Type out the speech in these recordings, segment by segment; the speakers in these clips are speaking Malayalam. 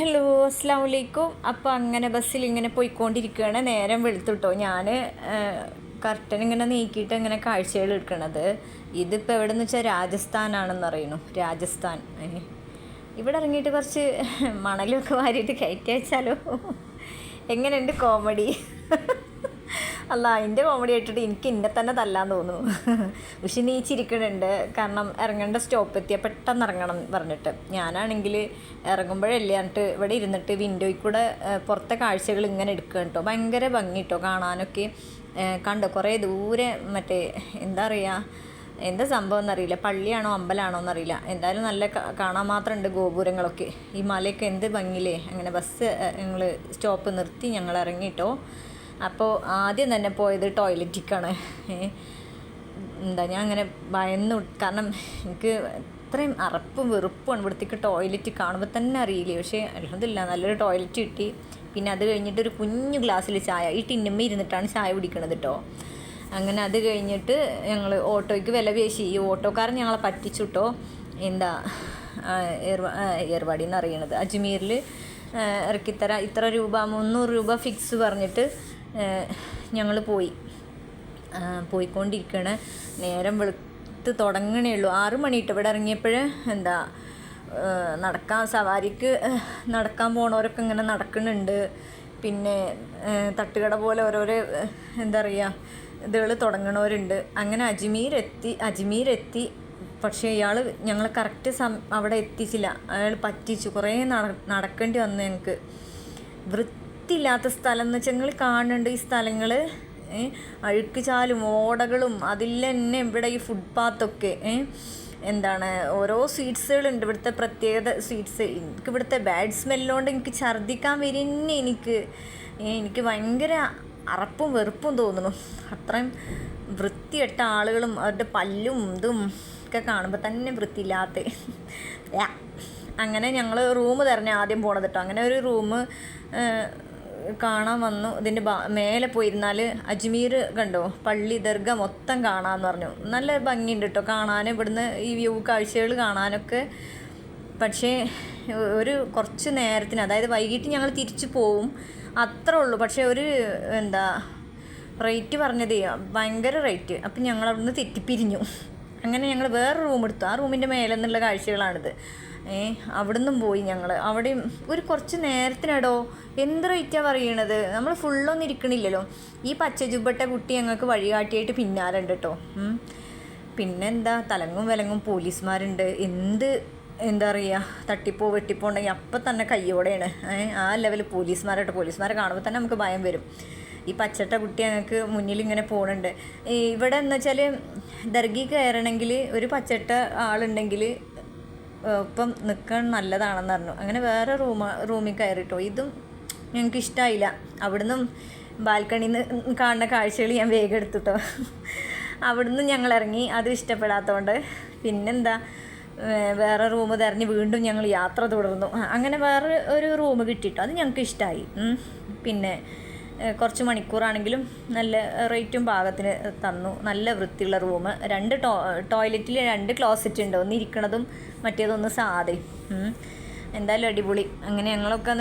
ഹലോ, അസ്സാം വലൈക്കും. അപ്പോൾ അങ്ങനെ ബസ്സിൽ ഇങ്ങനെ പോയിക്കൊണ്ടിരിക്കുകയാണ്. നേരം വെളുത്തുട്ടോ. ഞാൻ കർട്ടൻ ഇങ്ങനെ നീക്കിയിട്ട് ഇങ്ങനെ കാഴ്ചകൾ എടുക്കണത്. ഇതിപ്പോൾ എവിടെയെന്ന് വെച്ചാൽ രാജസ്ഥാനാണെന്ന് അറിയണു. രാജസ്ഥാൻ. ഇവിടെ ഇറങ്ങിയിട്ട് കുറച്ച് മണലൊക്കെ വാരിയിട്ട് കയറ്റി വെച്ചാലോ. എങ്ങനെയുണ്ട് കോമഡി? അല്ല, അതിൻ്റെ കോമഡി ആയിട്ടിട്ട് എനിക്ക് എന്നെ തന്നെ തല്ലാൻ തോന്നുന്നു. പക്ഷെ നീ ചിരിക്കണുണ്ട്. കാരണം ഇറങ്ങേണ്ട സ്റ്റോപ്പ് എത്തിയ പെട്ടെന്ന് ഇറങ്ങണം പറഞ്ഞിട്ട്. ഞാനാണെങ്കിൽ ഇറങ്ങുമ്പോഴല്ലേ എന്നിട്ട് ഇവിടെ ഇരുന്നിട്ട് വിൻഡോയിൽ കൂടെ പുറത്തെ കാഴ്ചകൾ ഇങ്ങനെ എടുക്കുക കേട്ടോ. ഭയങ്കര ഭംഗി കേട്ടോ കാണാനൊക്കെ. കണ്ടോ കുറേ ദൂരെ മറ്റേ എന്താ പറയുക, എന്താ സംഭവം എന്നറിയില്ല, പള്ളിയാണോ അമ്പലമാണോ എന്നറിയില്ല. എന്തായാലും നല്ല കാണാൻ മാത്രമുണ്ട് ഗോപുരങ്ങളൊക്കെ. ഈ മലയൊക്കെ എന്ത് ഭംഗിയില്ലേ. അങ്ങനെ ബസ് ഞങ്ങൾ സ്റ്റോപ്പ് നിർത്തി ഞങ്ങൾ ഇറങ്ങിയിട്ടോ. അപ്പോൾ ആദ്യം തന്നെ പോയത് ടോയ്ലറ്റിക്കാണ്. ഞാൻ അങ്ങനെ ഭയന്നു, കാരണം എനിക്ക് അത്രയും അറപ്പും വെറുപ്പുമാണ് ഇവിടത്തേക്ക് ടോയ്ലറ്റ് കാണുമ്പോൾ തന്നെ അറിയില്ലേ. പക്ഷേ അൽഹംദുലില്ലാ നല്ലൊരു ടോയ്ലറ്റ് കിട്ടി. പിന്നെ അത് കഴിഞ്ഞിട്ട് ഒരു കുഞ്ഞു ഗ്ലാസ്സിൽ ചായ, ഈ ടിന്നമ്മ ഇരുന്നിട്ടാണ് ചായ കുടിക്കണത് കേട്ടോ. അങ്ങനെ അത് കഴിഞ്ഞിട്ട് ഞങ്ങൾ ഓട്ടോയ്ക്ക് വില പേശി. ഈ ഓട്ടോക്കാരൻ ഞങ്ങളെ പറ്റിച്ചു കേട്ടോ. എന്താ ഏർവാടി എന്നറിയണത്, അജ്മീറിൽ ഇറക്കിത്തരാം, ഇത്ര രൂപ 300 രൂപ ഫിക്സ് പറഞ്ഞിട്ട് ഞങ്ങൾ പോയിക്കൊണ്ടിരിക്കുകയാണ്. നേരം വെളുത്ത് തുടങ്ങണേ ഉള്ളൂ. 6 മണിയിട്ട് ഇവിടെ ഇറങ്ങിയപ്പോൾ എന്താ സവാരിക്ക് നടക്കാൻ പോണവരൊക്കെ ഇങ്ങനെ നടക്കുന്നുണ്ട്. പിന്നെ തട്ടുകട പോലെ ഓരോരോ എന്താ പറയുക ഇതുകൾ തുടങ്ങണവരുണ്ട്. അങ്ങനെ അജ്മീരെത്തി. പക്ഷേ ഇയാൾ ഞങ്ങൾ കറക്റ്റ് അവിടെ എത്തിച്ചില്ല. അയാൾ പറ്റിച്ചു. കുറേ നടക്കേണ്ടി വന്നു ഞങ്ങൾക്ക്. വൃത്തിയില്ലാത്ത സ്ഥലം എന്ന് വെച്ചാൽ ഞങ്ങൾ കാണുന്നുണ്ട് ഈ സ്ഥലങ്ങൾ. അഴുക്ക് ചാലും ഓടകളും അതിൽ തന്നെ ഇവിടെ ഈ ഫുട്പാത്തൊക്കെ ഓരോ സ്വീറ്റ്സുകളുണ്ട്. ഇവിടുത്തെ പ്രത്യേകത സ്വീറ്റ്സ്. എനിക്ക് ഇവിടുത്തെ ബാഡ് സ്മെല്ലുകൊണ്ട് എനിക്ക് ഛർദ്ദിക്കാൻ വരുന്നേ. എനിക്ക് ഭയങ്കര അറപ്പും വെറുപ്പും തോന്നുന്നു. അത്രയും വൃത്തികെട്ട ആളുകളും അവരുടെ പല്ലും ഇതും ഒക്കെ കാണുമ്പോൾ തന്നെ വൃത്തിയില്ലാത്ത. അങ്ങനെ ഞങ്ങൾ റൂം തിരഞ്ഞ് ആദ്യം പോണത് കേട്ടോ. അങ്ങനെ ഒരു റൂം കാണാൻ വന്നു. ഇതിൻ്റെ മേലെ പോയിരുന്നാൽ അജ്മീർ കണ്ടോ, പള്ളി ദർഗ മൊത്തം കാണാമെന്ന് പറഞ്ഞു. നല്ല ഭംഗിയുണ്ട് കേട്ടോ കാണാൻ, ഇവിടുന്ന് ഈ വ്യൂ കാഴ്ചകൾ കാണാനൊക്കെ. പക്ഷേ കുറച്ച് നേരത്തിന്, അതായത് വൈകിട്ട് ഞങ്ങൾ തിരിച്ചു പോവും, അത്രേ ഉള്ളൂ. പക്ഷേ റേറ്റ് പറഞ്ഞതേ ഭയങ്കര റേറ്റ്. അപ്പം ഞങ്ങൾ അവിടുന്ന് തെറ്റിപ്പിരിഞ്ഞു. അങ്ങനെ ഞങ്ങൾ വേറെ റൂം എടുത്തു. ആ റൂമിൻ്റെ മേലെ നിന്നുള്ള കാഴ്ചകളാണിത്. അവിടുന്നും പോയി ഞങ്ങൾ. അവിടെയും കുറച്ച് നേരത്തിനടോ എന്ത് റേറ്റാണ് പറയണത്. നമ്മൾ ഫുള്ളൊന്നും ഇരിക്കണില്ലല്ലോ. ഈ പച്ച ജുബട്ട കുട്ടി ഞങ്ങൾക്ക് വഴികാട്ടിയായിട്ട് പിന്നാലെ ഉണ്ട് കേട്ടോ. പിന്നെന്താ തലങ്ങും വിലങ്ങും പോലീസുമാരുണ്ട്. എന്താ പറയുക, തട്ടിപ്പോ വെട്ടിപ്പോ ഉണ്ടെങ്കിൽ അപ്പം തന്നെ കയ്യോടെയാണ്. ആ ലെവൽ പോലീസുമാരെ കാണുമ്പോൾ തന്നെ നമുക്ക് ഭയം വരും. ഈ പച്ചട്ട കുട്ടി ഞങ്ങൾക്ക് മുന്നിൽ ഇങ്ങനെ പോകുന്നുണ്ട്. ഇവിടെ എന്ന് വെച്ചാൽ ദർഗി കയറണമെങ്കിൽ ഒരു പച്ചട്ട ആളുണ്ടെങ്കിൽ ഇപ്പം നിൽക്കാൻ നല്ലതാണെന്ന് പറഞ്ഞു. അങ്ങനെ വേറെ റൂമിൽ കയറിട്ടോ. ഇതും ഞങ്ങൾക്ക് ഇഷ്ടമായില്ല. അവിടുന്ന് ബാൽക്കണിയിൽ നിന്ന് കാണുന്ന കാഴ്ചകൾ ഞാൻ വേഗം എടുത്തുട്ടോ. അവിടുന്ന് ഞങ്ങൾ ഇറങ്ങി. അത് ഇഷ്ടപ്പെടാത്തതുകൊണ്ട് പിന്നെന്താ വേറെ റൂം തിരഞ്ഞ് വീണ്ടും ഞങ്ങൾ യാത്ര തുടർന്നു. അങ്ങനെ വേറെ ഒരു റൂം കിട്ടിയിട്ടോ. അത് ഞങ്ങൾക്ക് ഇഷ്ടമായി. പിന്നെ കുറച്ച് മണിക്കൂറാണെങ്കിലും നല്ല റേറ്റും പാകത്തിന് തന്നു. നല്ല വൃത്തിയുള്ള റൂം. 2 ടോയ്ലറ്റിൽ 2 ക്ലോസറ്റ് ഉണ്ട്. ഒന്ന് ഇരിക്കണതും മറ്റേതൊന്ന് സാധേ. എന്തായാലും അടിപൊളി. അങ്ങനെ ഞങ്ങളൊക്കെ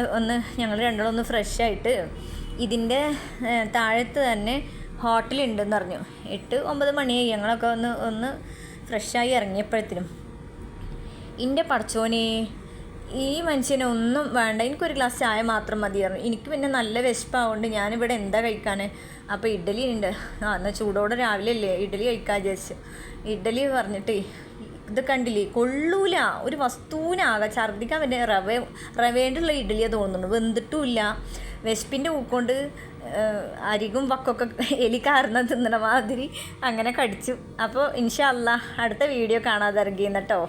ഞങ്ങൾ രണ്ടാളും ഒന്ന് ഫ്രഷായിട്ട് ഇതിൻ്റെ താഴത്ത് തന്നെ ഹോട്ടലുണ്ടെന്ന് പറഞ്ഞു. 8-9 മണിയായി ഞങ്ങളൊക്കെ ഒന്ന് ഫ്രഷായി ഇറങ്ങിയപ്പോഴത്തേനും. എൻ്റെ പടച്ചോനെ, ഈ മനുഷ്യനെ ഒന്നും വേണ്ട, എനിക്കൊരു ഗ്ലാസ് ചായ മാത്രം മതിയായിരുന്നു. എനിക്ക് പിന്നെ നല്ല വിശപ്പാവുകൊണ്ട് ഞാനിവിടെ എന്താ കഴിക്കാൻ. അപ്പോൾ ഇഡ്ഡലി ഉണ്ട്. എന്നാൽ ചൂടോടെ രാവിലെ അല്ലേ ഇഡ്ഡലി കഴിക്കാൻ വിചാരിച്ചു. ഇഡ്ഡലി പറഞ്ഞിട്ട് ഇത് കണ്ടില്ലേ, കൊള്ളൂല. ഒരു വസ്തുവിനാകെ ഛർദ്ദിക്കാൻ പറ്റിയ റവേണ്ടുള്ള ഇഡ്ഡലിയാണ് തോന്നുന്നു. വെന്തിട്ടുമില്ല. വിശപ്പിൻ്റെ ഊക്കൊണ്ട് അരികും വക്കൊക്കെ എലി കാർന്ന തിന്നണ മാതിരി അങ്ങനെ കടിച്ചു. അപ്പോൾ ഇൻഷാ അല്ലാ അടുത്ത വീഡിയോ കാണാതെ ഇറങ്ങിയെന്ന് കേട്ടോ.